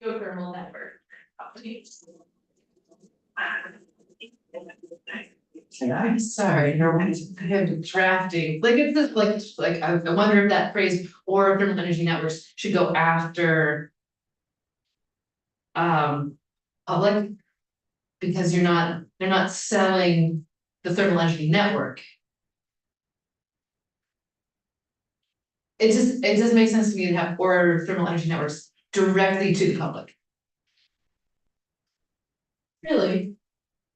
geothermal network company. I'm sorry, I have drafting, like it's just like I wonder if that phrase or thermal energy networks should go after. Public. Because they're not selling the thermal energy network. It just makes sense to me to have or thermal energy networks directly to the public. Really?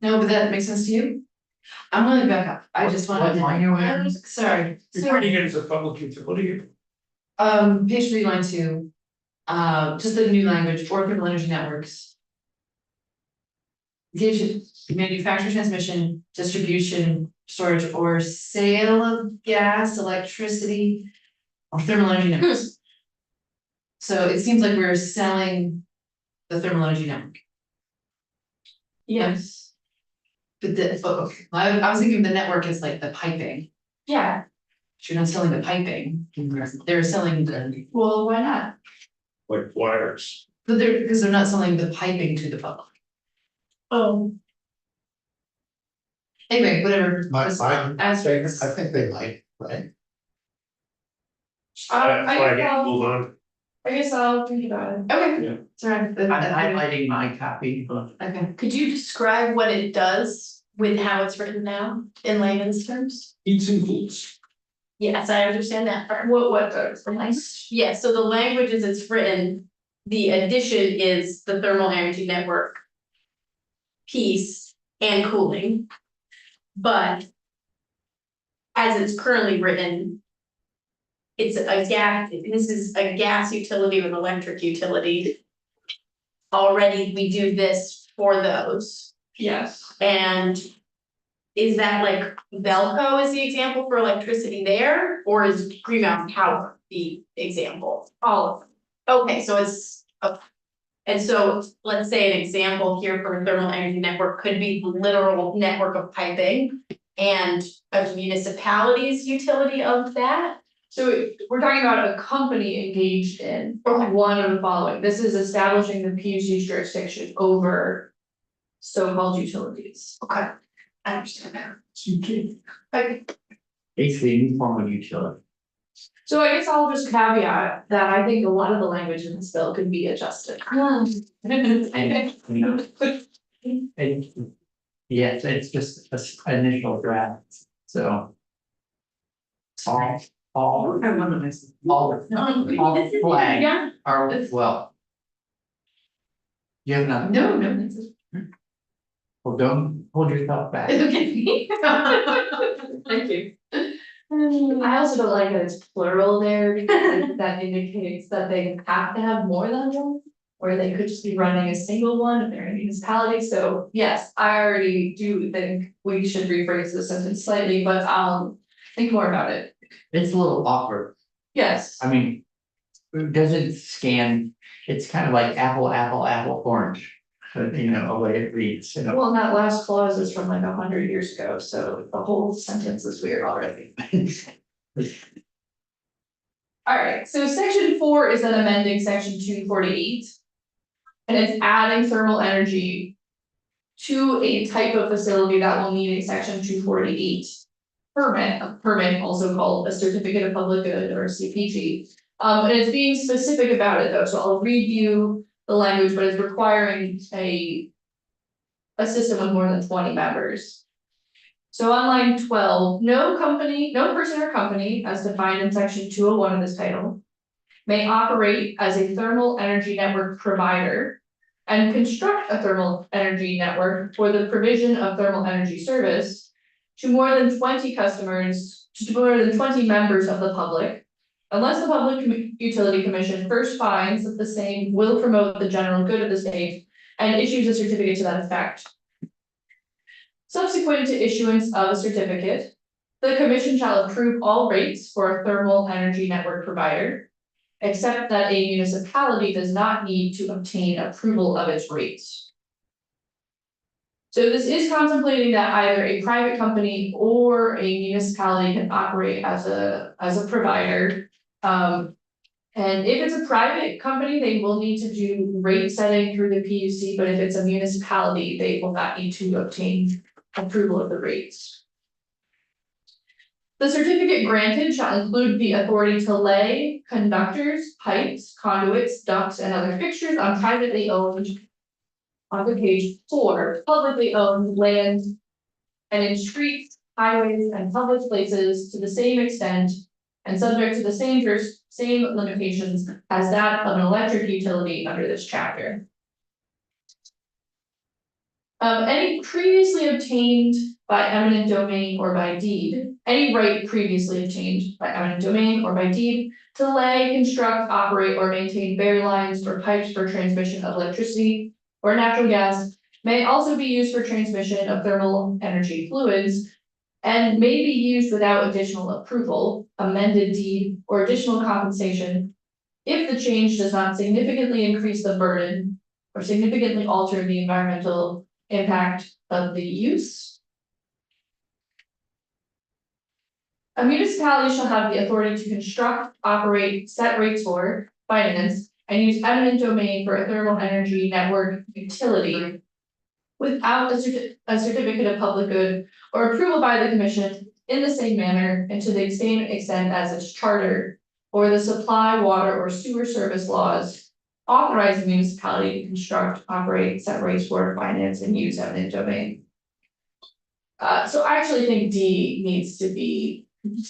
No, but that makes sense to you? I'm gonna back up, I just wanted What line you in? Sorry. You're trying to get as a public utility. Page 3, line 2. Just the new language, or thermal energy networks. Gives manufacture, transmission, distribution, storage, or sale of gas, electricity, or thermal energy networks. So it seems like we're selling the thermal energy network. Yes, But I was thinking the network is like the piping. yeah, But you're not selling the piping, they're selling the, well, why not? Like wires. but because they're not selling the piping to the public. Oh. Anyway, whatever. I think they might, right? I guess I'll think about it. Okay. Yeah. Sorry. I'm highlighting my copy, but Okay. Could you describe what it does with how it's written now in layman's terms? Eats and cools. Yes, I understand that part. What does? Yeah, so the language as it's written, the addition is the thermal energy network piece and cooling. But as it's currently written, it's a gas, this is a gas utility or an electric utility. Already, we do this for those, Yes. and is that like Velco is the example for electricity there, or is Green Mountain Power the example? All of them. Okay, so it's, and so let's say an example here for a thermal energy network could be the literal network of piping. And a municipality's utility of that. So we're talking about a company engaged in one of the following. This is establishing the PUC's jurisdiction over so-called utilities. Okay. I understand that. Okay. basically any form of utility. So I guess I'll just caveat that I think a lot of the language in this bill could be adjusted. And, you know, yes, it's just an initial draft, so. All flags Yeah, are, well. You have nothing, No, that's it. well, don't hold yourself back. It's okay. Thank you. I also don't like that it's plural there because that indicates that they have to have more than one. Or they could just be running a single one if they're in a municipality, so yes, I already do think we should rephrase the sentence slightly, but I'll think more about it. It's a little awkward, Yes, I mean. It doesn't scan, it's kind of like apple, orange, you know, the way it reads, you know. well, and that last clause is from like 100 years ago, so the whole sentence is weird already. Alright, so section 4 is then amending section 248. And it's adding thermal energy to a type of facility that will need a section 248 permit, a permit also called a certificate of public good or CPG. And it's being specific about it though, so I'll read you the language, but it's requiring a system of more than 20 members. So on line 12, no person or company, as defined in section 201 of this title, may operate as a thermal energy network provider and construct a thermal energy network for the provision of thermal energy service to more than 20 customers, to more than 20 members of the public, unless the Public Utility Commission first finds that the same will promote the general good of the state and issues a certificate to that effect. Subsequent to issuance of a certificate, the commission shall approve all rates for a thermal energy network provider, except that a municipality does not need to obtain approval of its rates. So this is contemplating that either a private company or a municipality can operate as a provider. And if it's a private company, they will need to do rate setting through the PUC, but if it's a municipality, they will not need to obtain approval of the rates. The certificate granted shall include the authority to lay conductors, pipes, conduits, ducts, and other fixtures on privately owned. On the page 4, publicly owned land. And in streets, highways, and public places to the same extent. And subject to the same limitations as that of an electric utility under this chapter. Any previously obtained by eminent domain or by deed, any right previously obtained by eminent domain or by deed. To lay, construct, operate, or maintain bare lines or pipes for transmission of electricity or natural gas. May also be used for transmission of thermal energy fluids. And may be used without additional approval, amended deed, or additional compensation. If the change does not significantly increase the burden or significantly alter the environmental impact of the use. A municipality shall have the authority to construct, operate, set rates for, finance, and use eminent domain for a thermal energy network utility. Without a certificate of public good or approval by the commission in the same manner and to the same extent as its charter. Or the supply, water, or sewer service laws authorize the municipality to construct, operate, set rates for, finance, and use eminent domain. So I actually think D needs to be,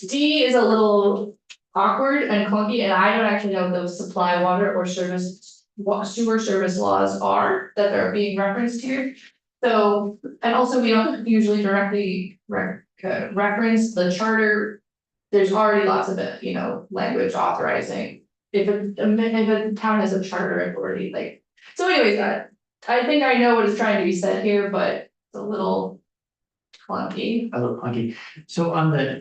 D is a little awkward and clunky, and I don't actually know what those supply, water, or service, sewer service laws are that are being referenced here. So, and also we don't usually directly reference the charter. There's already lots of it, language authorizing. If a town has a charter authority, like, so anyways, I think I know what is trying to be said here, but it's a little clunky. A little clunky. So on the,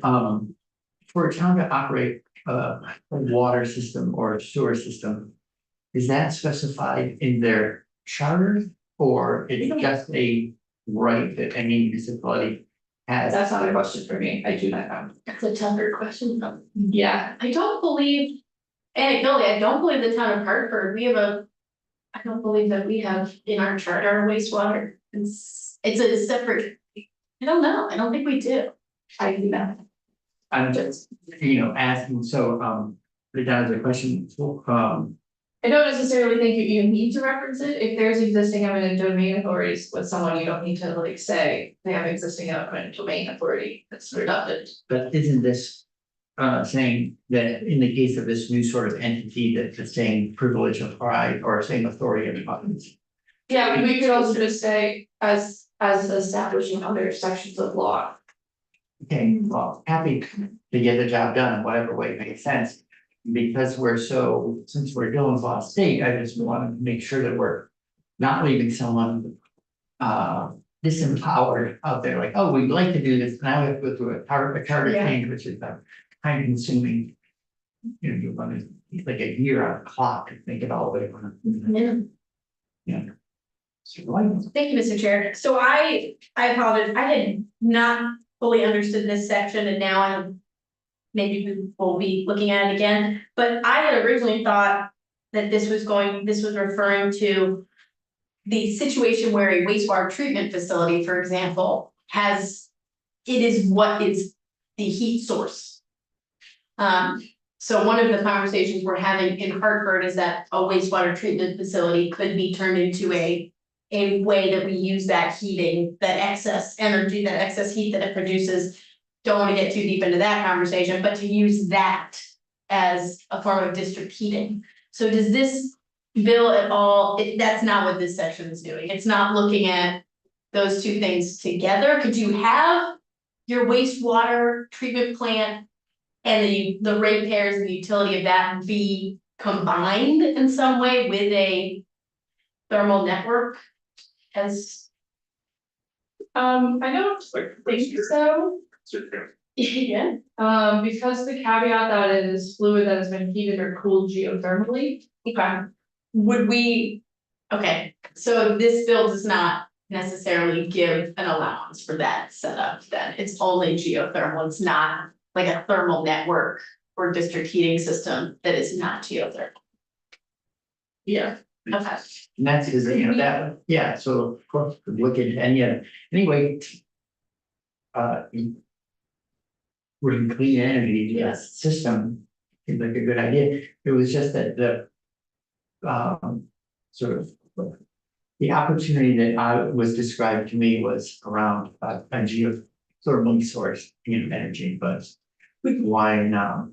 for a town to operate a water system or a sewer system. Is that specified in their charter or is it just a right that any municipality has? That's not a question for me, I do not know. That's a tougher question. Yeah, I don't believe, anecdotally, I don't believe the town of Hartford, I don't believe that we have in our charter wastewater. It's a separate, I don't know, I don't think we do. I do not. I'm just, asking, so, put it down as a question, I don't necessarily think you need to reference it, if there's existing eminent domain authorities with someone, you don't need to like say, they have existing eminent domain authority, that's redundant. but isn't this saying that in the case of this new sort of entity that the same privilege applied or same authority applies? Yeah, we could also just say as establishing other sections of law. Okay, well, happy to get the job done in whatever way makes sense. Because since we're dealing with law state, I just want to make sure that we're not leaving someone disempowered out there, like, oh, we'd like to do this, now we have to go through a charter Yeah. change, which is time consuming. You want to, like a year on the clock to think it all the way. Yeah. So, like, Thank you, Mr. Chair. So I apologize, I had not fully understood this section and now I'm. Maybe we will be looking at it again, but I had originally thought that this was referring to. The situation where a wastewater treatment facility, for example, it is what is the heat source. So one of the conversations we're having in Hartford is that a wastewater treatment facility could be turned into a way that we use that heating, that excess energy, that excess heat that it produces. Don't want to get too deep into that conversation, but to use that as a form of district heating. So does this bill at all, that's not what this section is doing. It's not looking at those two things together. Could you have your wastewater treatment plant and the ratepayers and the utility of that be combined in some way with a thermal network as? I don't think so. Yeah. Because the caveat that it is fluid that has been heated or cooled geothermally. Okay. Okay, so this bill does not necessarily give an allowance for that setup, then it's only geothermal, it's not like a thermal network or district heating system that is not geothermal. Yeah. Okay. And that's, because, that, yeah, so of course, look at any other, anyway. With clean energy, Yes. system, seems like a good idea, it was just that the. Sort of. The opportunity that was described to me was around a geothermal source in energy, but. Why not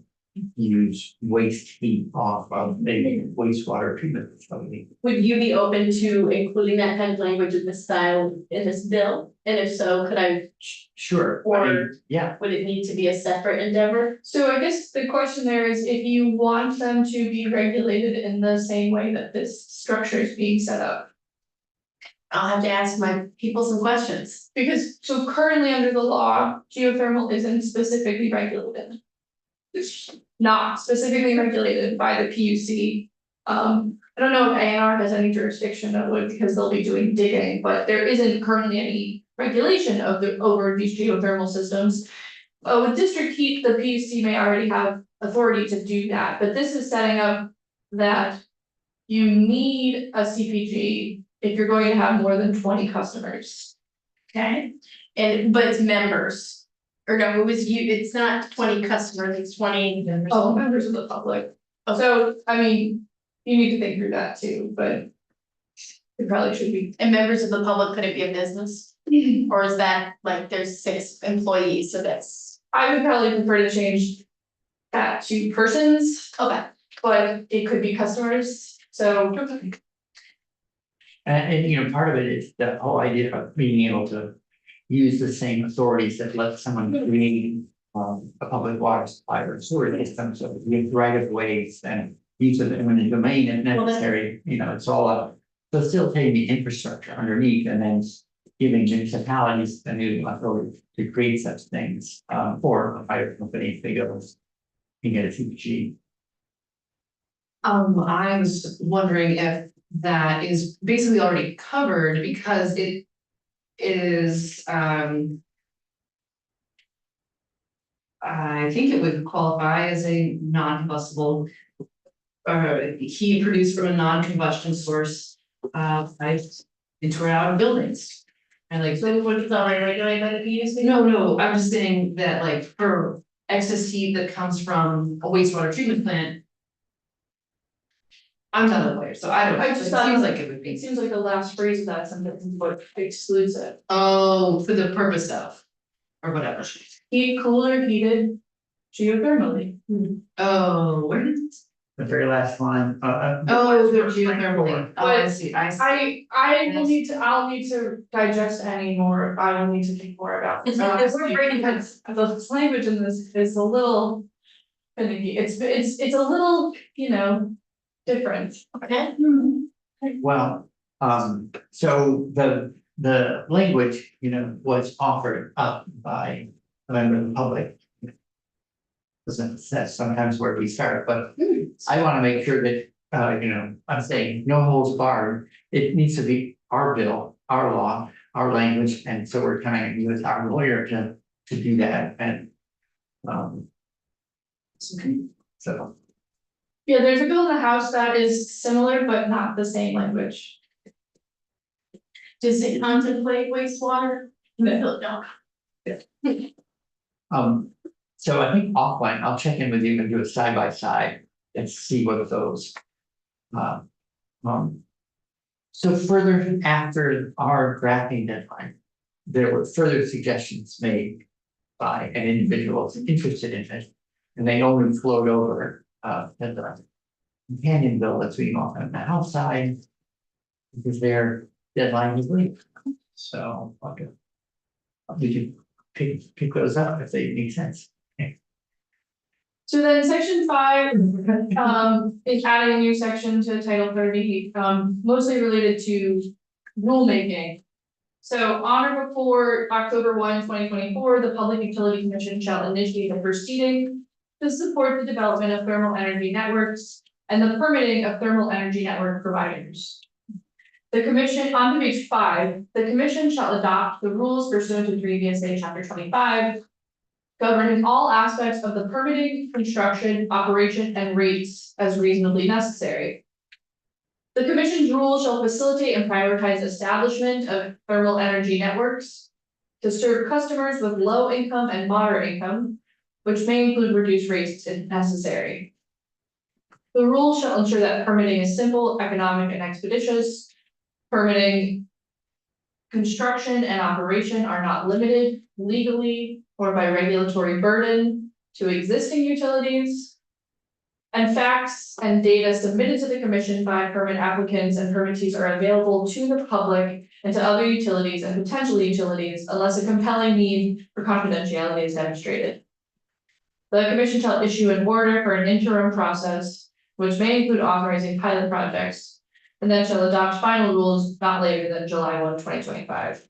use waste heat off of maybe wastewater treatment facility? Would you be open to including that kind of language in this style in this bill? And if so, could I, Sure, I mean, yeah, would it need to be a separate endeavor? So I guess the question there is if you want them to be regulated in the same way that this structure is being set up. I'll have to ask my people some questions. Because so currently under the law, geothermal isn't specifically regulated. It's not specifically regulated by the PUC. I don't know if ANR has any jurisdiction that would, because they'll be doing digging, but there isn't currently any regulation of over these geothermal systems. With district heat, the PUC may already have authority to do that, but this is setting up that you need a CPG if you're going to have more than 20 customers. Okay, but it's members. Or no, it was you, it's not 20 customers, it's 20 members. Oh, members of the public. So, I mean, you need to think through that too, but it probably should be. And members of the public, could it be a business? Or is that like there's 6 employees, so that's, I would probably prefer to change that to persons, okay. but it could be customers, so. and you know, part of it is the whole idea of being able to. Use the same authorities that let someone create a public water supply or sewer system, so with right of ways and use of eminent domain if necessary, you know, it's all up. Facilitating the infrastructure underneath and then giving municipalities the new authority to create such things, or a private company if they go. And get a CPG. I was wondering if that is basically already covered because it is, I think it would qualify as a non-combustible. Heat produced from a non-combustion source, piped into or out of buildings. And like, So what is already regulated by the PUC? no, I'm just saying that like for excess heat that comes from a wastewater treatment plant. I'm not a lawyer, so I don't know, I it just seems thought- like it would It be, seems like the last phrase of that sentence is what excludes it. oh, for the purpose of. Or whatever, Heat, cooler, heated geothermally. oh, where did, The very last line, oh, they're geothermally, oh, I see, I see. I'll need to digest any more, I will need to think more about this. Because the language in this is a little finicky, it's a little, you know, different. Okay. well, so the language, you know, was offered up by a member of the public. That's sometimes where we start, but I wanna make sure that, you know, I'm saying no holds barred. It needs to be our bill, our law, our language, and so we're coming to you as our lawyer to do that and. So, Yeah, there's a bill in the House that is similar, but not the same language. Does it contemplate wastewater? No. so I think offline, I'll check in with you and do a side by side and see what those. So further after our drafting deadline, there were further suggestions made by an individual interested in it. And they only flowed over, as a companion bill that's being offered on the House side. Because their deadline was late, so, okay. We could pick those up if they make sense. So then section 5, is adding a new section to title 30, mostly related to rulemaking. So on or before October 1, 2024, the Public Utility Commission shall initiate a proceeding to support the development of thermal energy networks and the permitting of thermal energy network providers. The commission, on to page 5, the commission shall adopt the rules pursuant to 3 VSA chapter 25. governing all aspects of the permitting, construction, operation, and rates as reasonably necessary. The commission's rules shall facilitate and prioritize establishment of thermal energy networks to serve customers with low income and moderate income, which may include reduced rates if necessary. The rules shall ensure that permitting is simple, economic, and expeditious. Permitting, construction, and operation are not limited legally or by regulatory burden to existing utilities. And facts and data submitted to the commission by permit applicants and permittees are available to the public and to other utilities and potential utilities unless a compelling need for confidentiality is demonstrated. The commission shall issue an order for an interim process, which may include authorizing pilot projects, and then shall adopt final rules not later than July 1, 2025.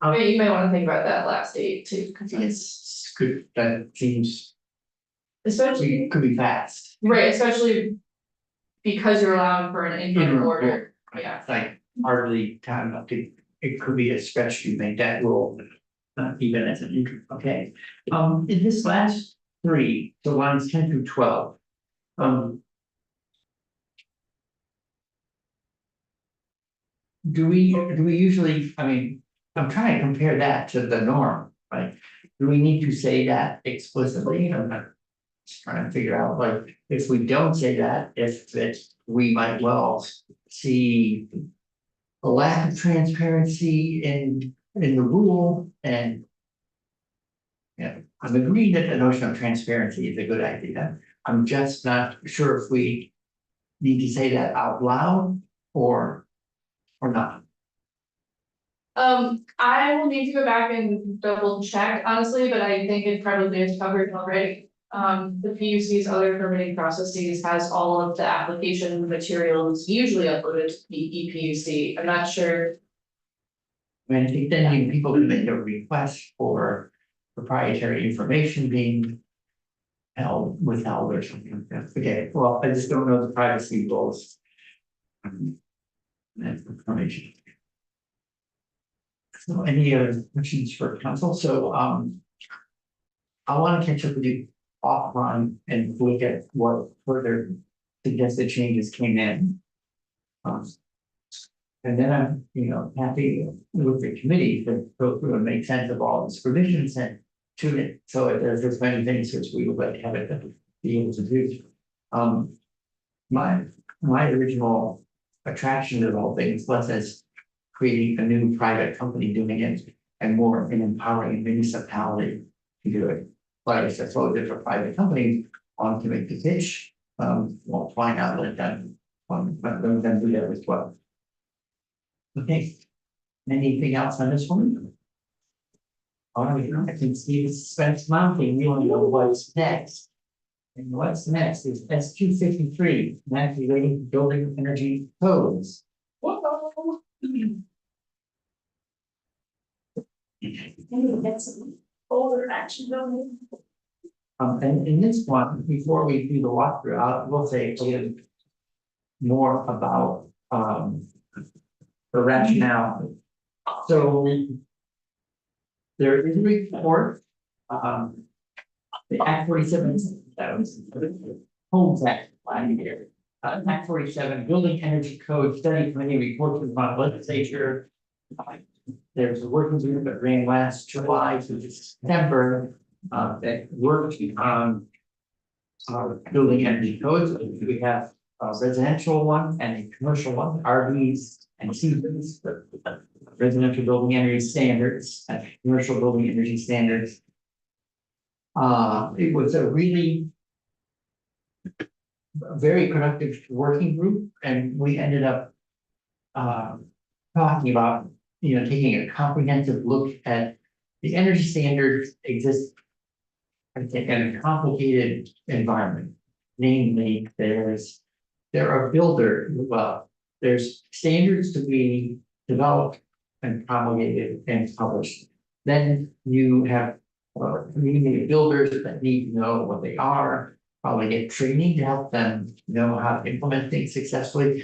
You may want to think about that last date too, because It's good, that seems, especially, could be fast. right, especially because you're allowing for an interim order. Yeah. It's like hardly time enough to, it could be a stretch to make that rule, even as an interim, okay? In this last three, so lines 10 through 12. Do we usually, I mean, I'm trying to compare that to the norm, right? Do we need to say that explicitly? I'm not just trying to figure out, like, if we don't say that, if it, we might well see a lack of transparency in the rule and yeah, I'm agreeing that the notion of transparency is a good idea. I'm just not sure if we need to say that out loud or not. I will need to go back and double check honestly, but I think it probably is covered already. The PUC's other permitting processes has all of the application materials usually uploaded to the EPUC. I'm not sure. I mean, I think then people can make a request for proprietary information being withheld or something like that. Okay, well, I just don't know the privacy rules. That information. So any other questions for council? So I want to catch up with you offline and look at what further suggested changes came in. And then I'm, happy with the committee to go through and make sense of all these provisions and tune it. So if there's as many things which we would like to have it be able to do. My original attraction to the whole thing is less as creating a new private company doing it and more in empowering a municipality to do it. Like I said, so if a private company want to make the pitch, well, why not let them do that as well. Okay, anything else on this one? All right, I can see the suspense mounting, you want to know what's next. And what's next is S253, naturally rated building energy codes. Whoa. Older action going. And in this one, before we do the walkthrough, I will say a little more about the rationale. So there is a report, the Act 47, that was Homes Act last year. Act 47 Building Energy Code Study Committee report to the legislature. There's a working group that ran last July to December that worked on building energy codes. We have a residential one and a commercial one, RVs and CVs, residential building energy standards, and commercial building energy standards. It was a really very productive working group, and we ended up talking about, taking a comprehensive look at the energy standards exist, I think, in a complicated environment. Namely, there are there's standards to be developed and promulgated and published. Then you have community builders that need to know what they are, probably get training to help them know how to implement things successfully.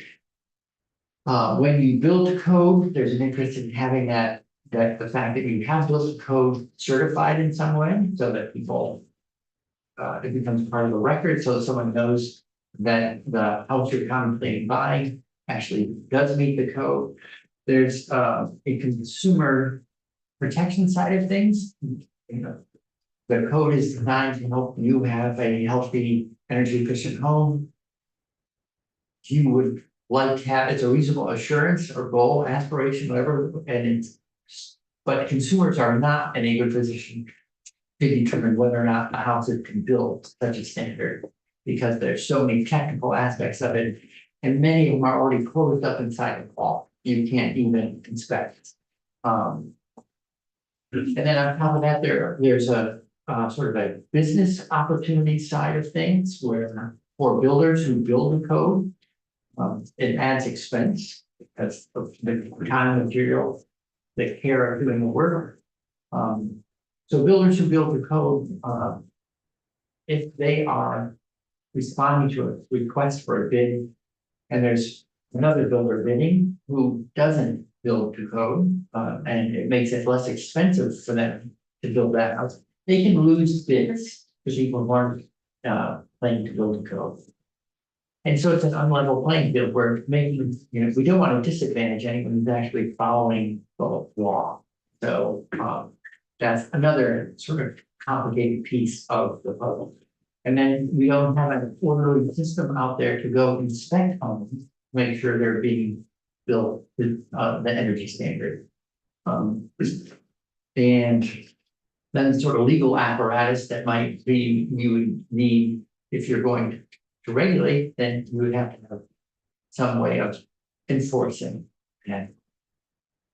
When you build code, there's an interest in having that that the fact that you have built code certified in some way, so that people. It becomes part of the record, so someone knows that the house you're contemplating buying actually does meet the code. There's a consumer protection side of things, you know. The code is designed to help you have a healthy, energy efficient home. You would like to have, it's a reasonable assurance or goal, aspiration, whatever, and it's. But consumers are not in a good position to determine whether or not a house can build such a standard. Because there's so many technical aspects of it, and many of them are already closed up inside the wall. You can't even inspect. And then on top of that, there's a sort of a business opportunity side of things where for builders who build a code, it adds expense because of the time and material, the care of doing the work. So builders who build the code, if they are responding to a request for a bid, and there's another builder bidding who doesn't build to code, and it makes it less expensive for them to build that house, they can lose bids because people aren't planning to build to code. And so it's an unlevel playing field where making, you know, we don't want to disadvantage anyone who's actually following the law. So that's another sort of complicated piece of the puzzle. And then we don't have an orderly system out there to go inspect homes, make sure they're being built with the energy standard. And then sort of legal apparatus that might be, you would need, if you're going to regulate, then you would have to have some way of enforcing. Okay.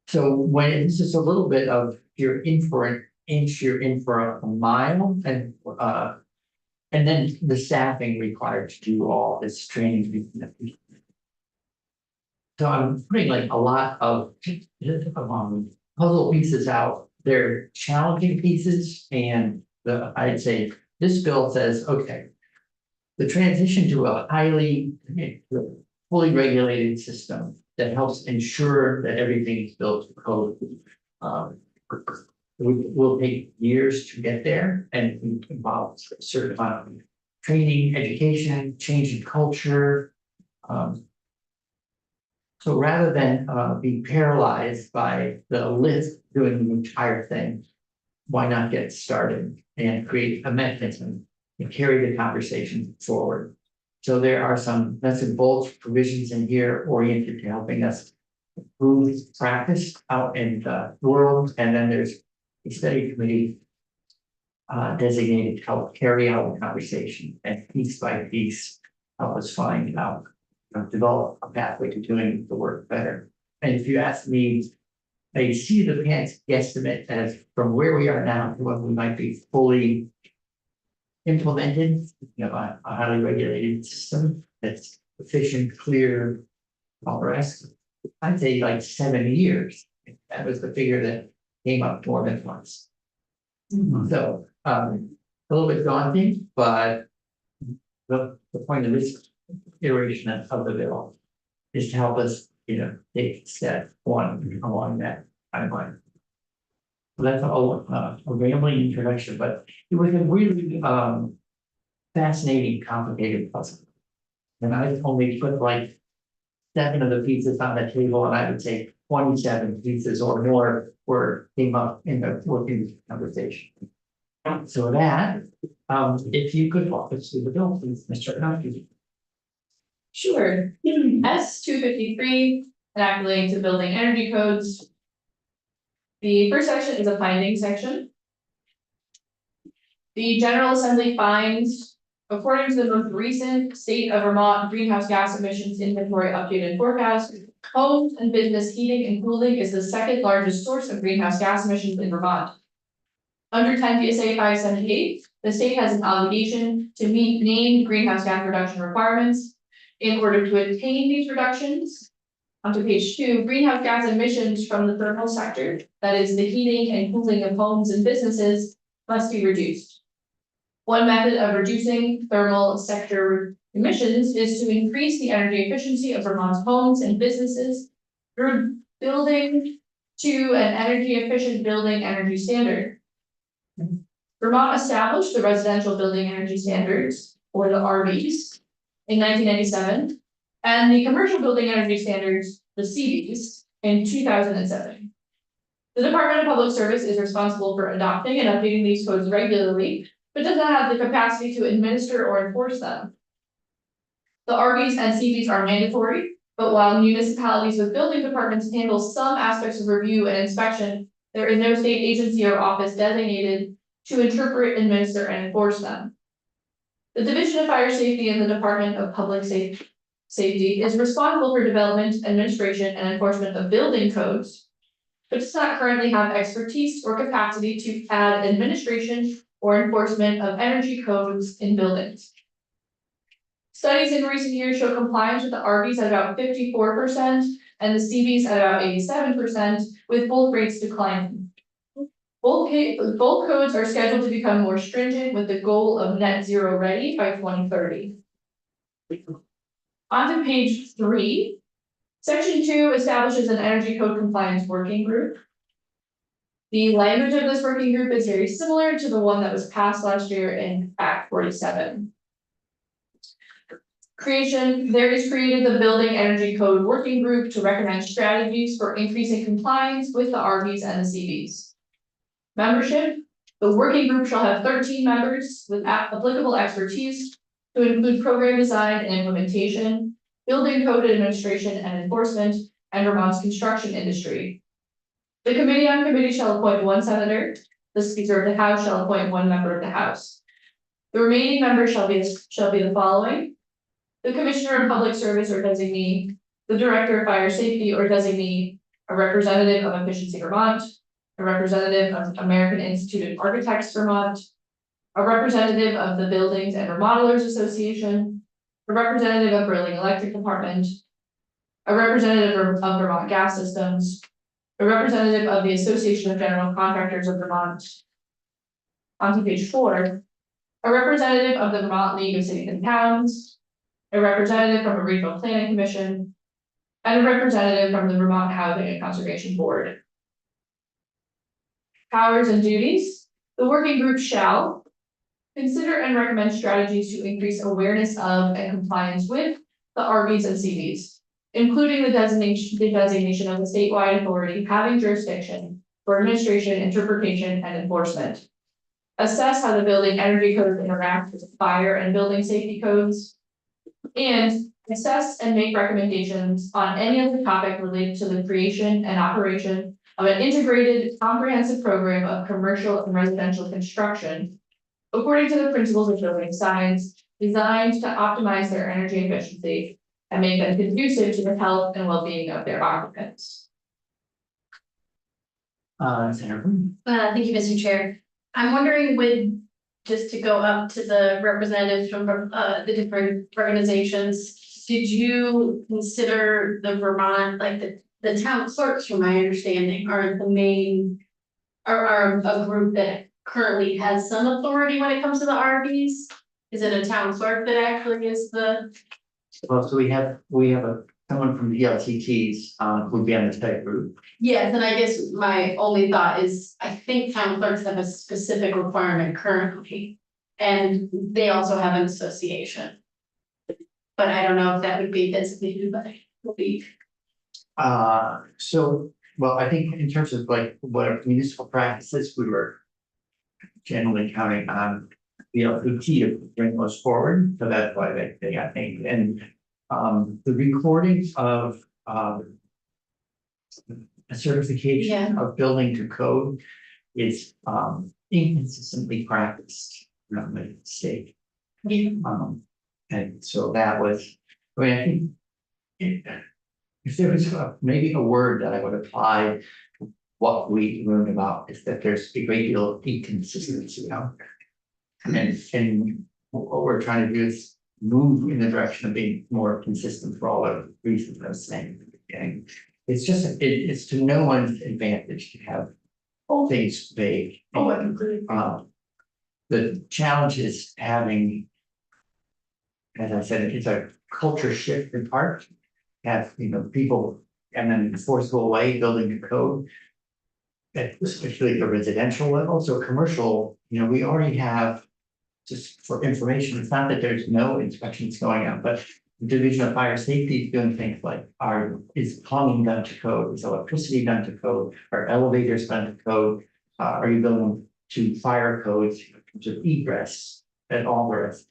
So when it's just a little bit of, you're in for an inch, you're in for a mile, and then the staffing required to do all this training. So I'm putting like a lot of puzzle pieces out. They're challenging pieces, and I'd say this bill says, okay, the transition to a fully regulated system that helps ensure that everything is built to code. Will take years to get there, and it involves a certain amount of training, education, change in culture. So rather than be paralyzed by the list doing the entire thing, why not get started and create a mechanism and carry the conversation forward? So there are some nuts and bolts provisions in here oriented to helping us improve practice out in the world, and then there's a study committee designated to help carry out the conversation and piece by piece help us find out, develop a pathway to doing the work better. And if you ask me, I see the past guesstimate as from where we are now to when we might be fully implemented, you know, a highly regulated system that's efficient, clear, all the rest. I'd say like 7 years. That was the figure that came up more than once. So a little bit daunting, but the point of this iteration of the bill is to help us, you know, take step one along that timeline. So that's a rambling introduction, but it was a really fascinating, complicated puzzle. And I only put like 7 of the pieces on the table, and I would say 27 pieces or more came up in the working conversation. So with that, if you could walk us through the bill, please, Mr. Knopf. Sure. S-253, enacting to building energy codes. The first section is a finding section. The General Assembly finds, according to the most recent State of Vermont greenhouse gas emissions inventory updated forecast, homes and business heating and cooling is the second largest source of greenhouse gas emissions in Vermont. Under 10 VSA 578, the state has an obligation to meet named greenhouse gas reduction requirements. In order to attain these reductions, onto page 2, greenhouse gas emissions from the thermal sector, that is the heating and cooling of homes and businesses, must be reduced. One method of reducing thermal sector emissions is to increase the energy efficiency of Vermont's homes and businesses through building to an energy efficient building energy standard. Vermont established the residential building energy standards, or the RBs, in 1997, and the commercial building energy standards, the CBs, in 2007. The Department of Public Service is responsible for adopting and updating these codes regularly, but does not have the capacity to administer or enforce them. The RBs and CBs are mandatory, but while municipalities with building departments handle some aspects of review and inspection, there is no state agency or office designated to interpret, administer, and enforce them. The Division of Fire Safety in the Department of Public Safety is responsible for development, administration, and enforcement of building codes, but does not currently have expertise or capacity to add administration or enforcement of energy codes in buildings. Studies in recent years show compliance with the RBs at about 54% and the CBs at about 87%, with both rates declining. Both codes are scheduled to become more stringent with the goal of net zero ready by 2030. On to page 3. Section 2 establishes an energy code compliance working group. The language of this working group is very similar to the one that was passed last year in Act 47. There is created the Building Energy Code Working Group to recommend strategies for increasing compliance with the RBs and the CBs. Membership, the working group shall have 13 members with applicable expertise to include program design and implementation, building code administration and enforcement, and Vermont's construction industry. The committee on committee shall appoint 1 senator, the Speaker of the House shall appoint 1 member of the House. The remaining members shall be the following: the Commissioner of Public Service or designee, the Director of Fire Safety or designee, a representative of Efficiency Vermont, a representative of American Institute of Architects Vermont, a representative of the Buildings and Remodelers Association, a representative of Berlin Electric Department, a representative of Vermont Gas Systems, a representative of the Association of General Contractors of Vermont. On to page 4, a representative of the Vermont League of Cities and Towns, a representative from a regional planning commission, and a representative from the Vermont Housing and Conservation Board. Powers and duties. The working group shall consider and recommend strategies to increase awareness of and compliance with the RBs and CBs, including the designation of a statewide authority having jurisdiction for administration, interpretation, and enforcement. Assess how the building energy codes interact with fire and building safety codes. And assess and make recommendations on any other topic related to the creation and operation of an integrated, comprehensive program of commercial and residential construction according to the principles of building science, designed to optimize their energy efficiency and make them conducive to the health and well-being of their occupants. Sarah? Thank you, Mr. Chair. I'm wondering just to go up to the representatives from the different organizations, did you consider the Vermont, like the town clerks, from my understanding, are a group that currently has some authority when it comes to the RVs? Is it a town clerk that actually is the? Well, so we have someone from the LTTs, would be on the tech group. Yes, and I guess my only thought is, I think town clerks have a specific requirement currently, and they also have an association. But I don't know if that would be designated by the league. Well, I think in terms of like what municipal practices, we were generally counting on the LTT to bring those forward, so that's why they got named. And the recording of a certification of building to code is inconsistently practiced around the state. Yeah. And so that was, I mean, I think if there was maybe a word that I would apply to what we learned about, is that there's a great deal of inconsistency out there. And what we're trying to do is move in the direction of being more consistent for all the reasons I was saying at the beginning. It's just, it's to no one's advantage to have things vague. Oh, I agree. The challenge is having, as I said, it's a culture shift in part. Have, people, and then in a forceful way, building the code, especially at the residential level, so commercial, we already have. Just for information, it's not that there's no inspections going on, but the Division of Fire Safety is doing things like is plumbing done to code, is electricity done to code, are elevators done to code? Are you building to fire codes, to egress and all the rest?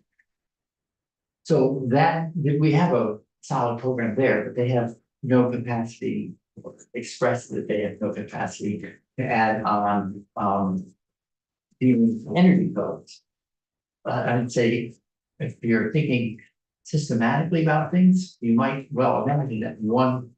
So that, we have a solid program there, but they have no capacity, expressed that they have no capacity to add on, the energy codes. I'd say if you're thinking systematically about things, you might well imagine that one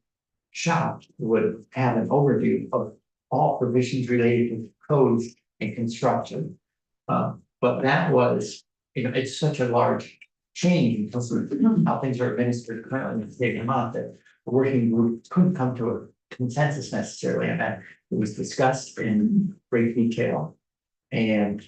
shop would have an overview of all provisions related to codes and construction. But that was, it's such a large change in terms of how things are administered currently in the state of Vermont that the working group couldn't come to a consensus necessarily on that. It was discussed in great detail. And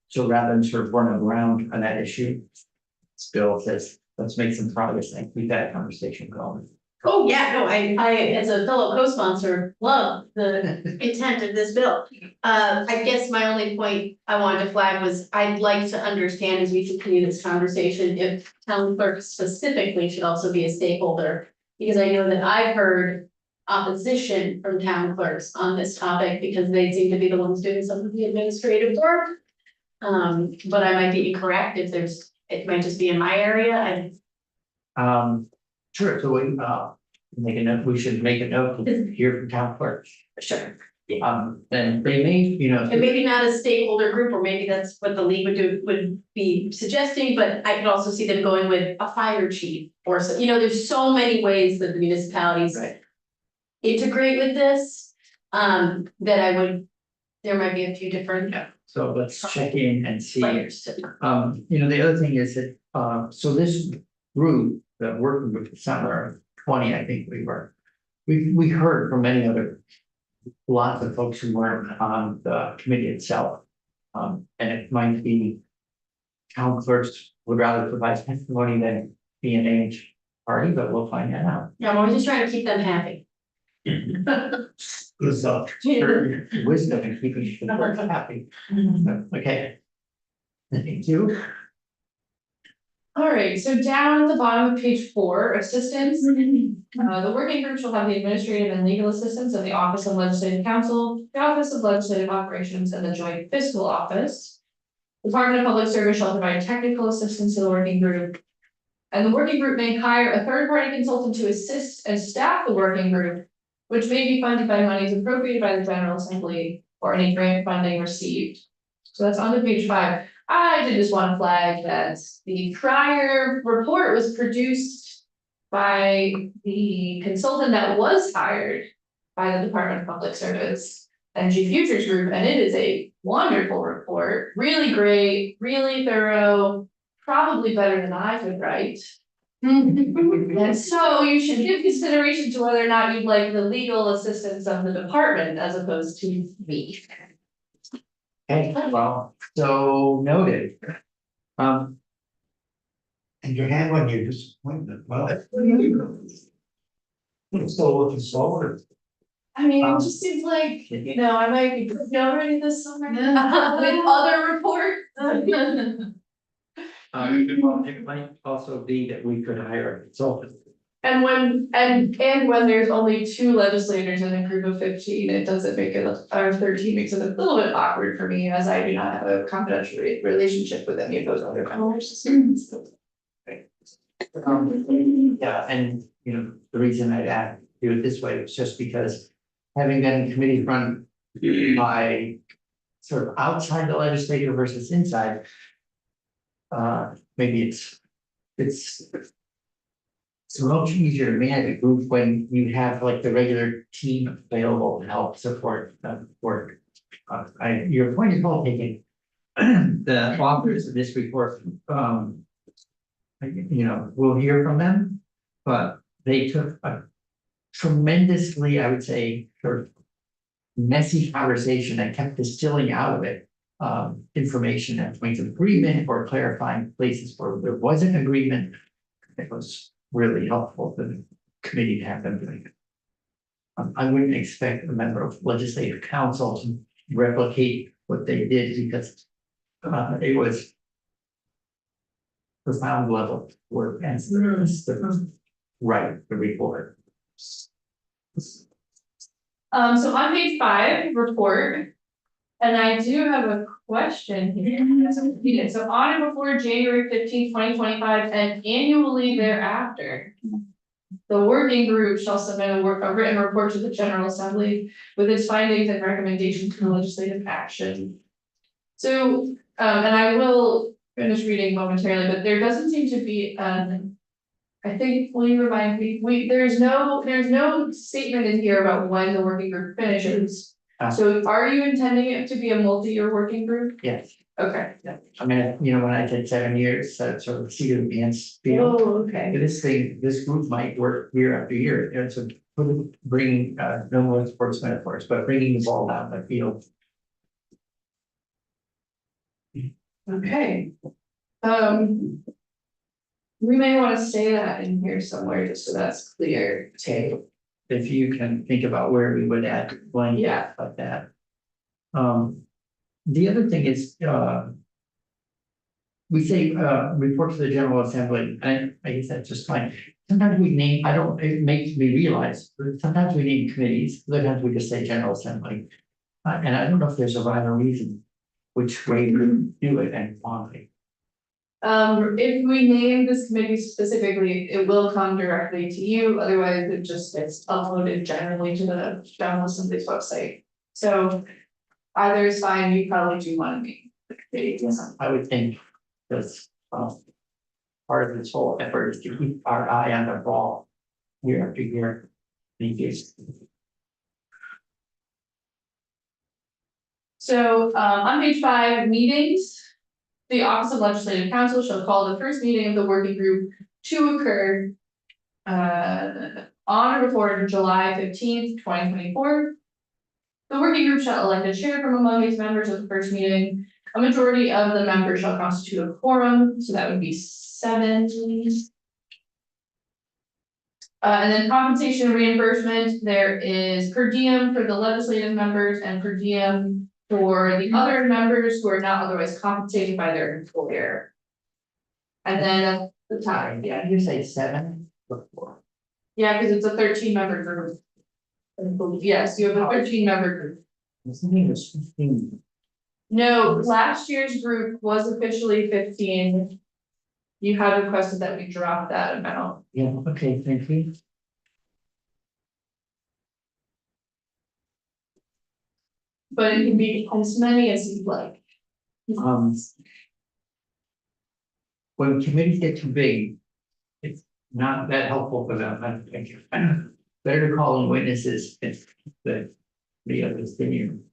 so rather than sort of run around on that issue, this bill says, let's make some progress and keep that conversation going. Oh, yeah, no, I, as a fellow co-sponsor, love the intent of this bill. I guess my only point I wanted to flag was I'd like to understand as we continue this conversation, if town clerk specifically should also be a stakeholder. Because I know that I've heard opposition from town clerks on this topic because they seem to be the ones doing some of the administrative work. But I might be incorrect if it might just be in my area. Sure, so we make a note, we should make a note to hear from town clerks. Sure. Then they may, And maybe not a stakeholder group, or maybe that's what the league would be suggesting, but I could also see them going with a fire chief. Or so, there's so many ways that the municipalities Right. integrate with this. There might be a few different So let's check in and see. players to. The other thing is that, so this group that working with the summer 20, I think we heard from many other, lots of folks who weren't on the committee itself. And it might be town clerks would rather provide testimony than be an age party, but we'll find that out. Yeah, I'm always just trying to keep them happy. Good stuff. Wisdom in keeping the clerks happy. Okay. Thank you. All right, so down at the bottom of page 4, assistance. The working group shall have the administrative and legal assistance of the Office of Legislative Counsel, the Office of Legislative Operations, and the Joint Fiscal Office. The Department of Public Service shall provide technical assistance to the working group. And the working group may hire a third-party consultant to assist and staff the working group, which may be funded by monies appropriated by the General Assembly or any grant funding received. So that's on to page 5. I did just want to flag that the prior report was produced by the consultant that was hired by the Department of Public Service, Energy Futures Group, and it is a wonderful report, really great, really thorough, probably better than I could write. And so you should give consideration to whether or not you'd like the legal assistance of the department as opposed to me. Okay, well, so noted. And you have on your disappointment, well. I'm still looking forward. I mean, it just seems like, I might be already this summer with other reports. Well, it might also be that we could hire a consultant. And when there's only 2 legislators in a group of 15, it doesn't make it, or 13 makes it a little bit awkward for me, as I do not have a confidential relationship with any of those other members. Yeah, and the reason I'd do it this way was just because having been committee run by sort of outside the legislature versus inside. Maybe it's much easier to manage a group when you have like the regular team available to help support work. Your point is well taken. The authors of this report, we'll hear from them, but they took a tremendously, I would say, sort of messy conversation and kept distilling out of it information at points of agreement or clarifying places where there wasn't agreement. It was really helpful for the committee to have them doing it. I wouldn't expect a member of legislative council to replicate what they did because it was profound level work and the right to report. So on page 5, report. And I do have a question here. So on and before January 15th, 2025, and annually thereafter. The working group shall submit a written report to the General Assembly with its findings and recommendations for legislative action. So, and I will finish reading momentarily, but there doesn't seem to be I think, will you remind me, there's no statement in here about when the working group finishes. So are you intending it to be a multi-year working group? Yes, Okay. I mean, you know, when I did 7 years, that sort of see the ants feel. Okay. This group might work year after year, and so bringing, no more sports metaphors, but bringing the ball down the field. Okay. We may wanna say that in here somewhere, just so that's clear. Okay, if you can think about where we would add blank Yeah. like that. The other thing is, we say, report to the General Assembly, and I guess that's just fine. Sometimes we name, it makes me realize, sometimes we name committees, other times we just say General Assembly. And I don't know if there's a rhyme or reason which way to do it and why. If we name this committee specifically, it will come directly to you, otherwise it just gets uploaded generally to the General Assembly's website. So either is fine, you probably do want to be the committee. I would think that's, part of this whole effort is to keep our eye on the ball year after year. Thank you. So on page 5, meetings. The Office of Legislative Counsel shall call the first meeting of the working group to occur on or before July 15th, 2024. The working group shall elect a chair from among its members of the first meeting. A majority of the members shall constitute a quorum, so that would be 7. And then compensation reimbursement, there is per diem for the legislative members and per diem for the other members who are not otherwise compensated by their employer. And then at the time, Yeah, you say 7 or 4. yeah, because it's a 13-member group. Yes, you have a 13-member group. I think it was 15. No, last year's group was officially 15. You had requested that we drop that amount. Yeah, okay, thank you. But it can be as many as you'd like. When committees get too big, it's not that helpful for them, I think. Better to call in witnesses if the others than you.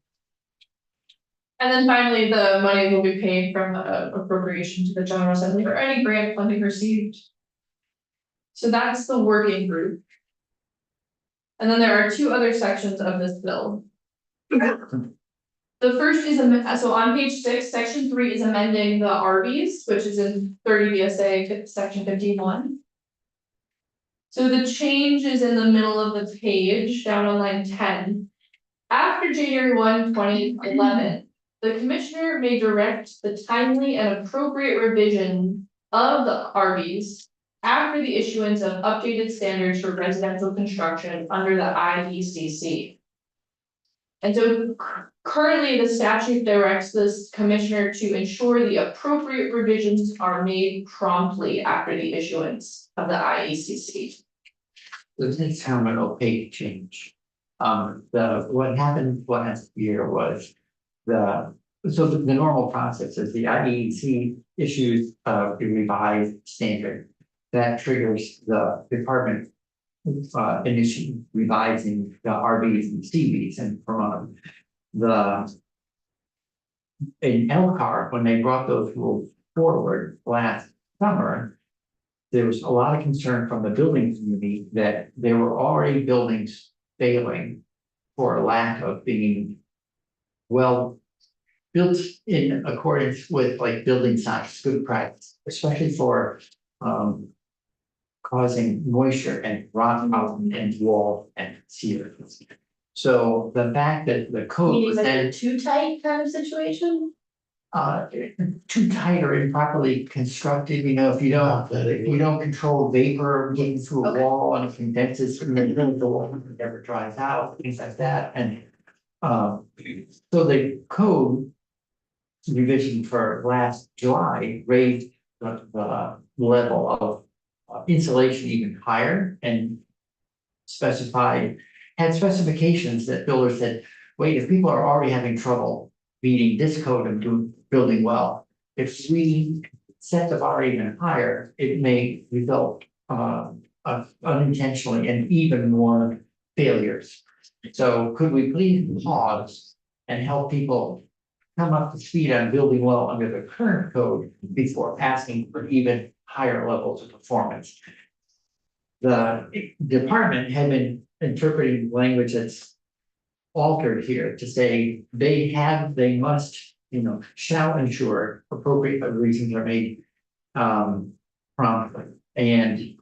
And then finally, the money will be paid from appropriation to the General Assembly for any grant funding received. So that's the working group. And then there are 2 other sections of this bill. The first is, so on page 6, section 3 is amending the RBs, which is in 30 VSA, section 51. So the change is in the middle of the page, down on line 10. After January 1, 2011, the commissioner may direct the timely and appropriate revision of the RBs after the issuance of updated standards for residential construction under the IECC. And so currently the statute directs this commissioner to ensure the appropriate revisions are made promptly after the issuance of the IECC. Doesn't sound an opaque change. What happened last year was the normal process is the IEC issues a revised standard that triggers the department initially revising the RBs and CBs, and from in Elkhart, when they brought those rules forward last summer, there was a lot of concern from the building community that there were already buildings failing for a lack of being well built in accordance with like building science, good practice, especially for causing moisture and rot out in wall and ceiling. So the fact that the code Meaning was like then a too tight kind of situation? too tight or improperly constructed, you know, if you don't control vapor moving through a Okay. wall and it condenses and then the wall never dries out, things like that, and so the code revision for last July raised the level of insulation even higher and had specifications that builders said, wait, if people are already having trouble meeting this code and building well, if we set the bar even higher, it may result unintentionally in even more failures. So could we please pause and help people come up to speed on building well under the current code before asking for even higher levels of performance? The department had been interpreting language that's altered here to say they must, shall ensure appropriate reasons are made promptly. And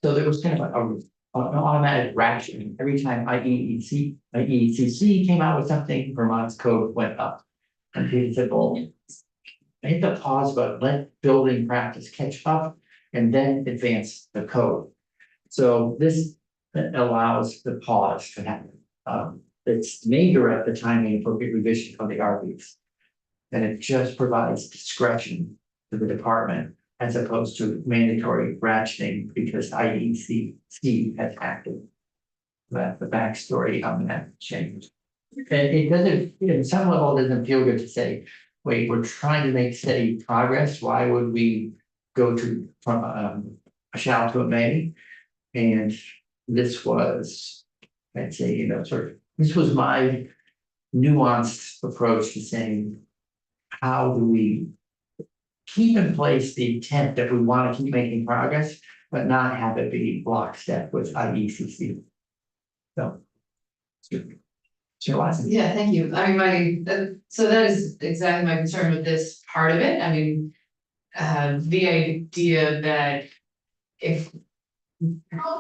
so there was kind of an automatic ratcheting. Every time IECC came out with something, Vermont's code went up. And people said, well, I hit the pause button, let building practice catch up and then advance the code. So this allows the pause to happen. It's may direct the timing for revision of the RVs. And it just provides discretion to the department as opposed to mandatory ratcheting because IECC has acted. That the backstory on that change. And it doesn't, in some level, it doesn't feel good to say, wait, we're trying to make steady progress. Why would we go from a shall to a may? And this was, I'd say, this was my nuanced approach to saying, how do we keep in place the intent that we want to keep making progress, but not have it be lockstep with IECC. So. Sure. Yeah, thank you. I mean, so that is exactly my concern with this part of it. I mean, the idea that if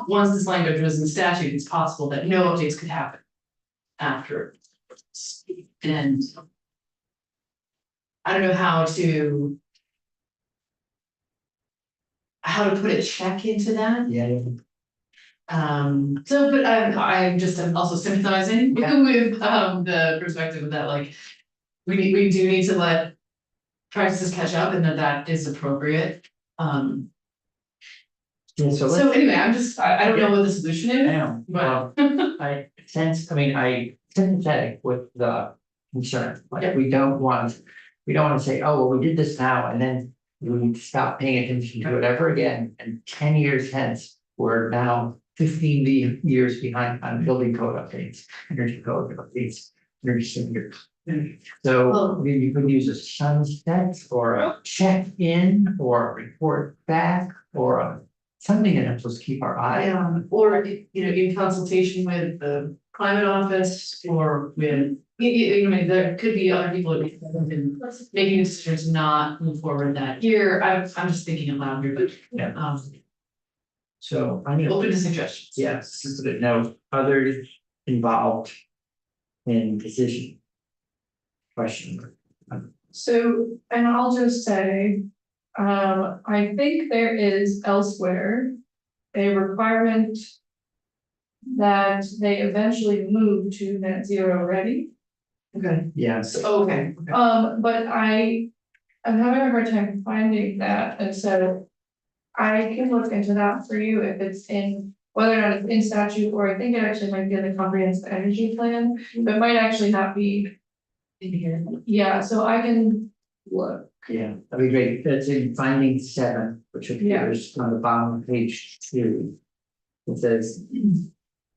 once this language was in statute, it's possible that no updates could happen after. And I don't know how to put a check into that. Yeah. So, but I'm also sympathizing with the perspective of that, like, we do need to let practices catch up and that is appropriate. Yeah, So anyway, I don't know what the solution is. Well, I sympathetic with the concern, like, we don't want to say, oh, well, we did this now, and then we need to stop paying attention to it ever again, and 10 years hence, we're now 15 years behind on building code updates, energy code updates, energy standards. So you could use a sunset or a check-in or a report back or something that helps us keep our eye on. Or, in consultation with the climate office or with, there could be other people that in making decisions not move forward that year. I'm just thinking aloud here, but Yeah. So I'm gonna open to suggestions. yes, put it note, others involved in decision. Question. So, and I'll just say, I think there is elsewhere a requirement that they eventually move to net zero ready. Okay, Yes. okay. But I'm having a hard time finding that, and so I can look into that for you if it's in, whether or not it's in statute, or I think it actually might be in the comprehensive energy plan, but it might actually not be in here. Yeah, so I can look. Yeah, that'd be great. That's in finding 7, which appears on the bottom of page 2. It says,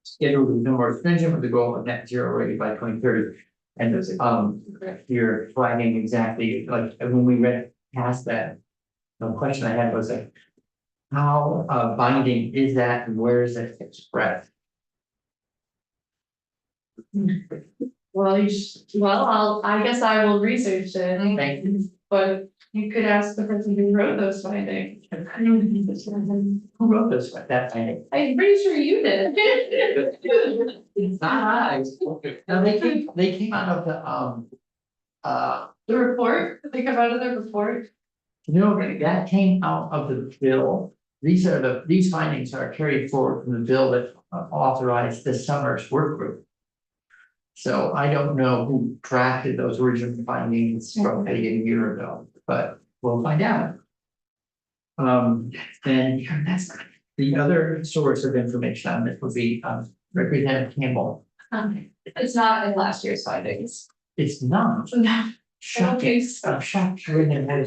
schedule to become more stringent with the goal of net zero ready by 2030. And you're flagging exactly, like, when we read past that, the question I had was like, how binding is that and where is it expressed? Well, I guess I will research it. Thank you. but you could ask the person who wrote those findings. Who wrote this, that thing? I'm pretty sure you did. No, they came out of the, The report, they come out of the report. that came out of the bill. These findings are carried forward from the bill that authorized this summer's work group. So I don't know who drafted those original findings from a year ago, but we'll find out. And that's the other source of information on this would be Representative Campbell. It's not in last year's findings. It's not. No. Shocking. I'm shocked. You're in there.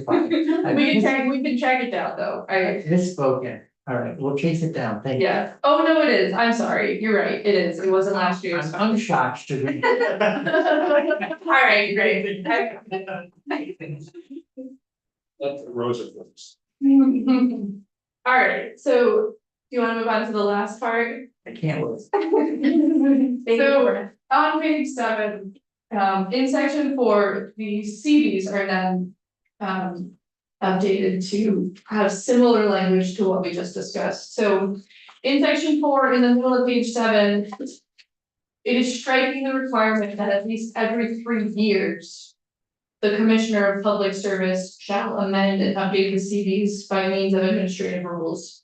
We can track it down though, Misspoken. All right, we'll chase it down. Thank you. yeah, oh, no, it is, I'm sorry, you're right, it is, it wasn't last year's. I'm shocked to read. Alright, great. That's Rosa. Alright, so, do you wanna move on to the last part? I can't wait. So, on page 7, in section 4, the CVs are then, updated to have similar language to what we just discussed, so. In section 4, in the middle of page 7. It is striking the requirement that at least every 3 years. The Commissioner of Public Service shall amend and update the CVs by means of administrative rules.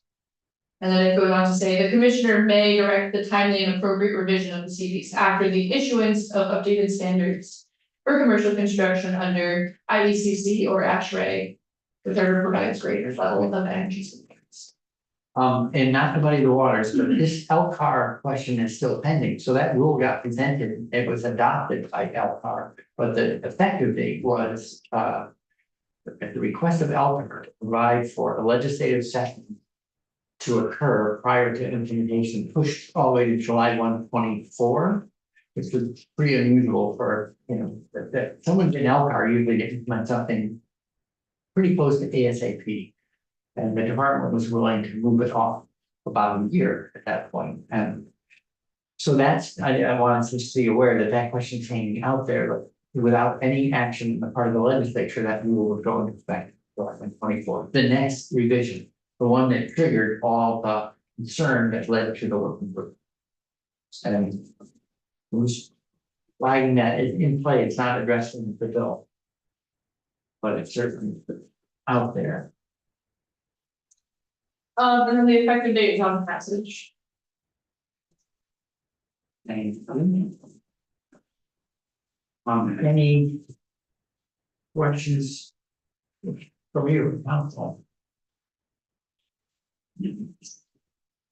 And then it goes on to say, the Commissioner may direct the timely and appropriate revision of the CVs after the issuance of updated standards. For commercial construction under IECC or ASHRAE. Whichever provides greater level of energy savings. And not to muddy the waters, but this LCAR question is still pending, so that rule got presented, it was adopted by LCAR, but the effective date was, at the request of LCAR, to provide for a legislative session to occur prior to implementation, pushed all the way to July 1, 2024, which was pretty unusual for, that someone in LCAR usually implement something pretty close to ASAP. And the department was willing to move it off about a year at that point. And so that's, I want us to be aware that that question hanging out there, without any action on the part of the legislature, that rule would go into effect in 2024. The next revision, the one that triggered all the concern that led to the working group. And who's flagging that is in play, it's not addressed in the bill. But it's certainly out there. And then the effective date is on passage. And any questions from you, council?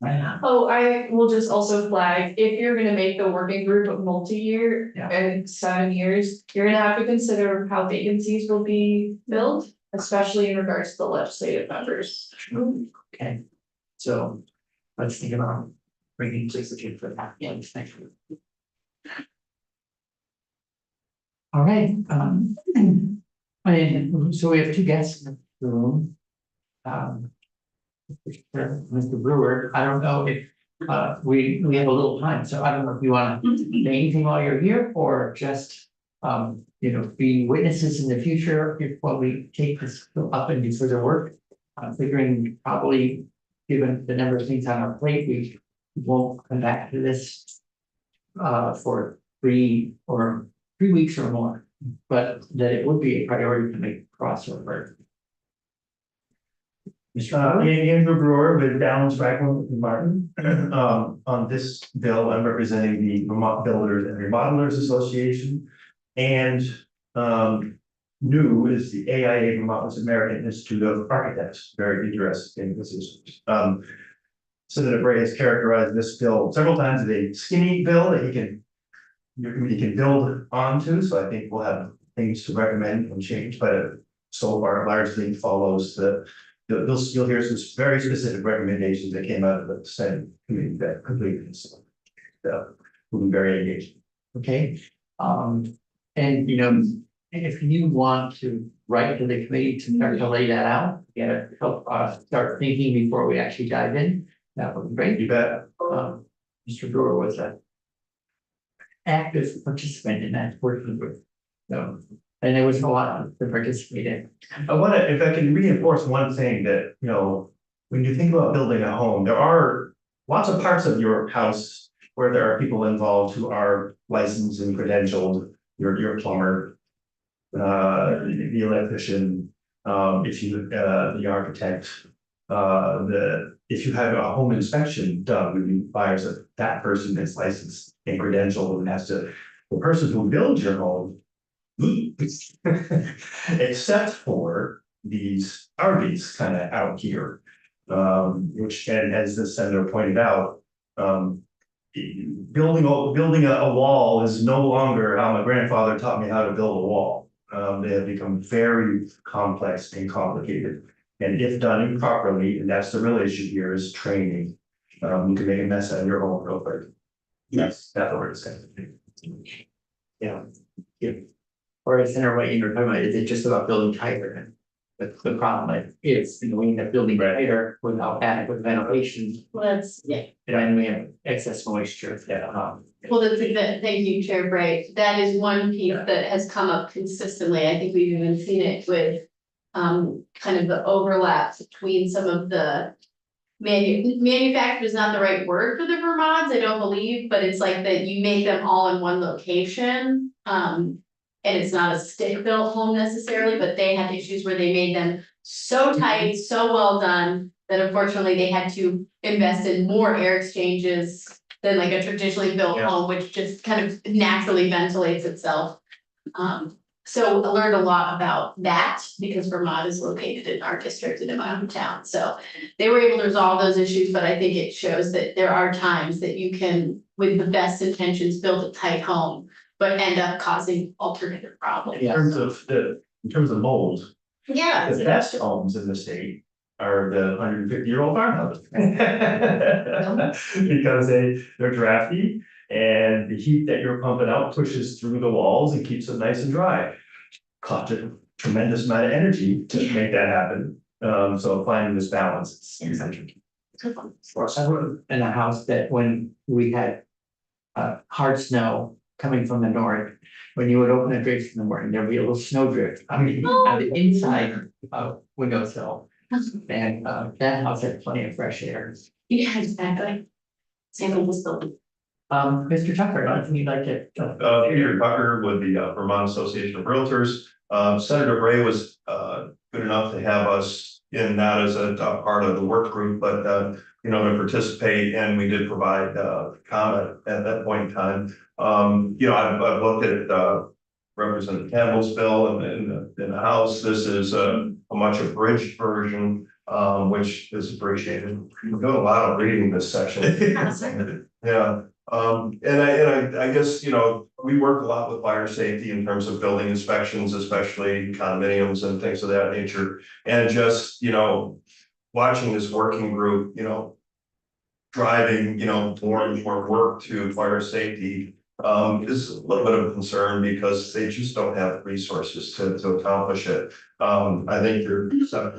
Right. Oh, I will just also flag, if you're gonna make the working group a multi-year Yeah. and 7 years, you're gonna have to consider how vacancies will be filled. Especially in regards to the legislative members. Okay, so let's think about bringing Jessica for that. Yeah, thank you. All right, and so we have 2 guests in the room. Mr. Brewer, I don't know if we have a little time, so I don't know if you want to say anything while you're here or just be witnesses in the future if while we take this up and do further work. I'm figuring probably, given the number of things on our plate, we won't come back to this for 3 weeks or more, but that it would be a priority to make crossover. Andrew Brewer with Downs, Franklin and Martin. On this bill, I'm representing the Vermont Builders and Remodelers Association. And new is the AIA Vermont American Institute of Architects, very interested in this issue. Senator Bray has characterized this bill several times as a skinny bill that he can build onto, so I think we'll have things to recommend and change, but so far largely follows you'll hear some very specific recommendations that came out of the Senate committee that completely will be very engaged. Okay, and if you want to write to the committee to start to lay that out, help start thinking before we actually dive in, that would be great. You bet. Mr. Brewer was an active participant in that working group. So And there was a lot to participate in. I wanna, if I can reinforce one thing that, you know, when you think about building a home, there are lots of parts of your house where there are people involved who are licensed and credentialed, your plumber, the electrician, if you, the architect, if you have a home inspection done, it requires that person is licensed and credentialed and has to, the person who builds your home except for these RVs kind of out here. Which, and as the senator pointed out, building a wall is no longer how my grandfather taught me how to build a wall. They have become very complex and complicated. And if done improperly, and that's the real issue here is training, you can make a mess out of your home real quick. Yes, that's what we're saying. Yeah. Or as Senator White, you were talking about, is it just about building tighter? The problem is, you know, we end up building tighter without adequate ventilation, Well, that's, yeah. and we have excess moisture. Well, thank you, Chair Bright. That is one piece that has come up consistently. I think we've even seen it with kind of the overlap between some of the manufactured is not the right word for the Vermonts, I don't believe, but it's like that you make them all in one location. And it's not a stick-built home necessarily, but they had issues where they made them so tight, so well done, that unfortunately they had to invest in more air exchanges than like a traditionally built Yeah. home, which just kind of naturally ventilates itself. So I learned a lot about that because Vermont is located in our district and in my hometown, so they were able to resolve those issues, but I think it shows that there are times that you can, with the best intentions, build a tight home, but end up causing alternative problems. In terms of mold, Yeah. the best homes in the state are the 150-year-old farmhouses. Because they're drafty and the heat that you're pumping out pushes through the walls and keeps them nice and dry. Cost a tremendous amount of energy to make that happen. So finding this balance is essential. I grew up in a house that when we had hard snow coming from the north, when you would open the drapes in the morning, there'd be a little snow drift on the inside windowsill. And that house had plenty of fresh air. Yeah, exactly. Same with this building. Mr. Tucker, anything you'd like to? Peter Tucker with the Vermont Association of Realtors. Senator Bray was good enough to have us in, not as a part of the work group, but you know, to participate, and we did provide comment at that point in time. You know, I've looked at Representative Campbell's bill in the House. This is a much abridged version, which is appreciated. We're doing a lot of reading this section. Yeah. And I guess, you know, we work a lot with fire safety in terms of building inspections, especially condominiums and things of that nature. And just, you know, watching this working group, you know, driving, you know, more and more work to fire safety is a little bit of a concern because they just don't have resources to accomplish it. I think your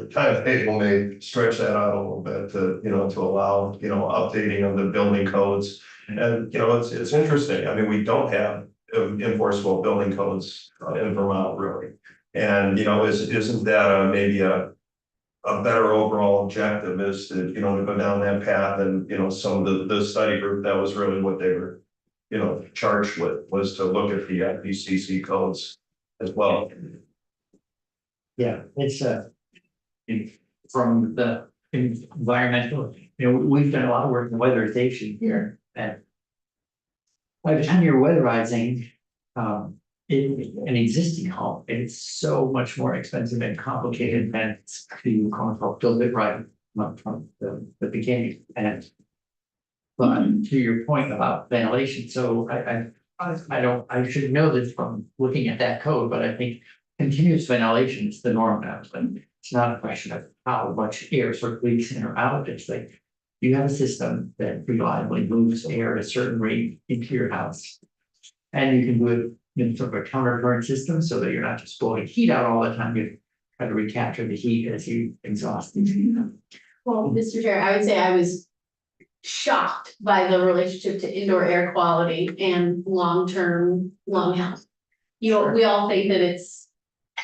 timetable may stretch that out a little bit to, you know, to allow, you know, updating of the building codes. And, you know, it's interesting. I mean, we don't have enforceable building codes in Vermont, really. And, you know, isn't that maybe a better overall objective is to, you know, to go down that path? And, you know, some of the study group, that was really what they were, you know, charged with, was to look at the FPCC codes as well. Yeah, it's from the environmental, you know, we've done a lot of work in weatherization here, and by the time you're weatherizing in an existing home, it's so much more expensive and complicated than to build it right from the beginning. And but to your point about ventilation, so I should know this from looking at that code, but I think continuous ventilation is the norm now. But it's not a question of how much air sort of leaks in or out. It's like you have a system that reliably moves air at a certain rate into your house. And you can do it in sort of a counter current system so that you're not just blowing heat out all the time. You try to recapture the heat as you exhaust the heat. Well, Mr. Chair, I would say I was shocked by the relationship to indoor air quality and long-term lung health. You know, we all think that it's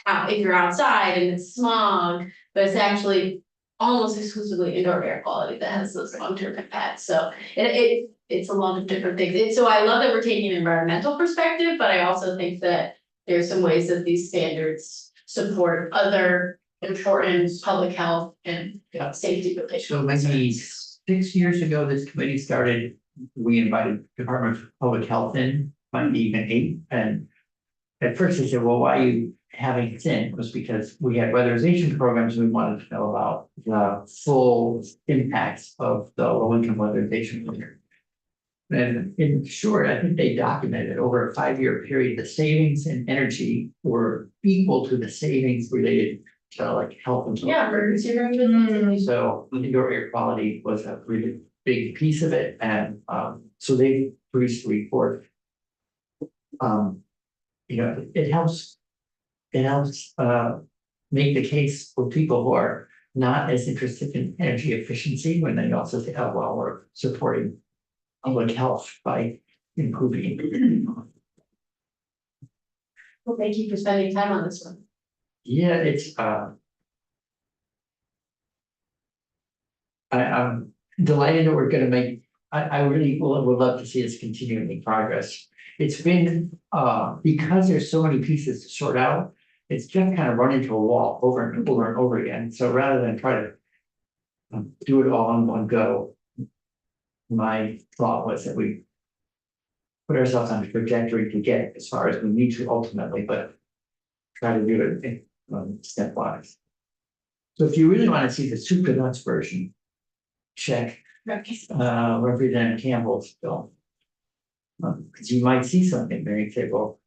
out, if you're outside and it's smog, but it's actually almost exclusively indoor air quality that has those long-term impacts, so it's a lot of different things. So I love that we're taking an environmental perspective, but I also think that there's some ways that these standards support other important public health and Yeah. safety related. So maybe 6 years ago, this committee started, we invited Department of Public Health in, might be even 8, and. At first they said, well, why are you having it in? It was because we had weatherization programs, we wanted to know about the full impacts of the low income weatherization program. And in short, I think they documented over a 5-year period, the savings in energy were equal to the savings related to like health and. Yeah, emergency room visits. So indoor air quality was a really big piece of it, and so they produced a report. You know, it helps make the case for people who are not as interested in energy efficiency when they also say, oh, well, we're supporting public health by improving. Well, thank you for spending time on this one. Yeah, it's I'm delighted that we're gonna make, I really would love to see us continue to make progress. It's been, because there's so many pieces to sort out, it's just kind of run into a wall over and over and over again, so rather than try to. Do it all in one go. My thought was that we. Put ourselves on a trajectory to get as far as we need to ultimately, but. Try to do it in stepwise. So if you really want to see the soup to nuts version. Check Representative Campbell's bill. Because you might see something there and say, well,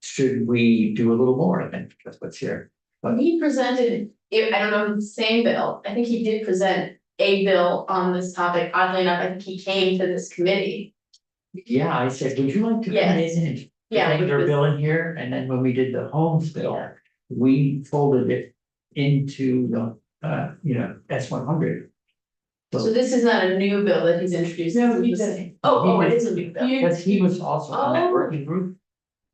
should we do a little more than just what's here? When he presented, I don't know if it's the same bill, I think he did present a bill on this topic, oddly enough, I think he came to this committee. Yeah, I said, would you like to come Yes. in and Yeah, take which your was- bill in here? And then when we did the homes bill, Yeah. we folded it into the, S-100. So this is not a new bill that he's introduced. No, this is he the did. same. Oh, it is a new bill. Because he was also on that Oh. working group.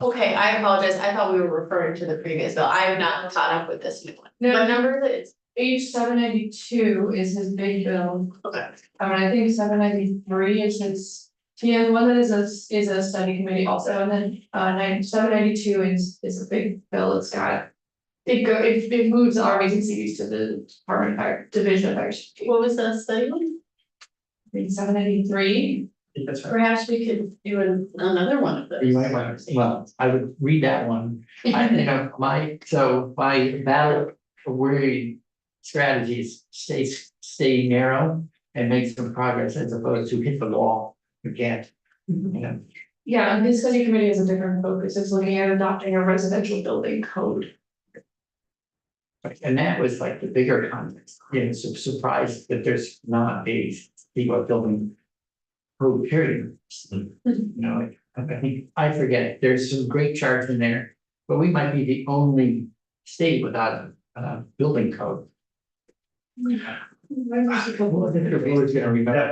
Okay, I apologize, I thought we were referring to the previous bill, I have not caught up with this new one. No. What number is it? Page 792 is his big bill. Okay. I think 793 is his, he has one that is a study committee also, and then 792 is a big bill, it's got. It moves RVs and CVs to the Department of Fire, Division of Fire Safety. What was the study one? I think 793. That's right. Perhaps we could do another one of those. You might want to, well, I would read that one. My battle worry strategies stay narrow and make some progress as opposed to hit the wall. You can't, Yeah, and this study committee has a different focus, it's looking at adopting a residential building code. And that was like the bigger context, surprised that there's not a people building. Code period. I forget, there's some great charts in there, but we might be the only state without a building code. That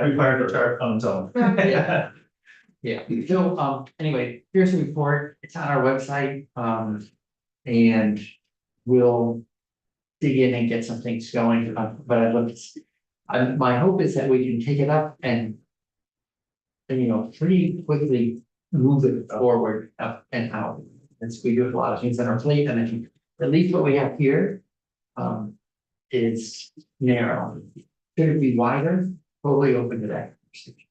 required a chart on its own. Yeah. Yeah, so anyway, here's the report, it's on our website, and we'll dig in and get some things going, but my hope is that we can take it up and pretty quickly move it forward up and out. As we do have a lot of things on our plate, and I think at least what we have here is narrow. Should it be wider? Totally open to that.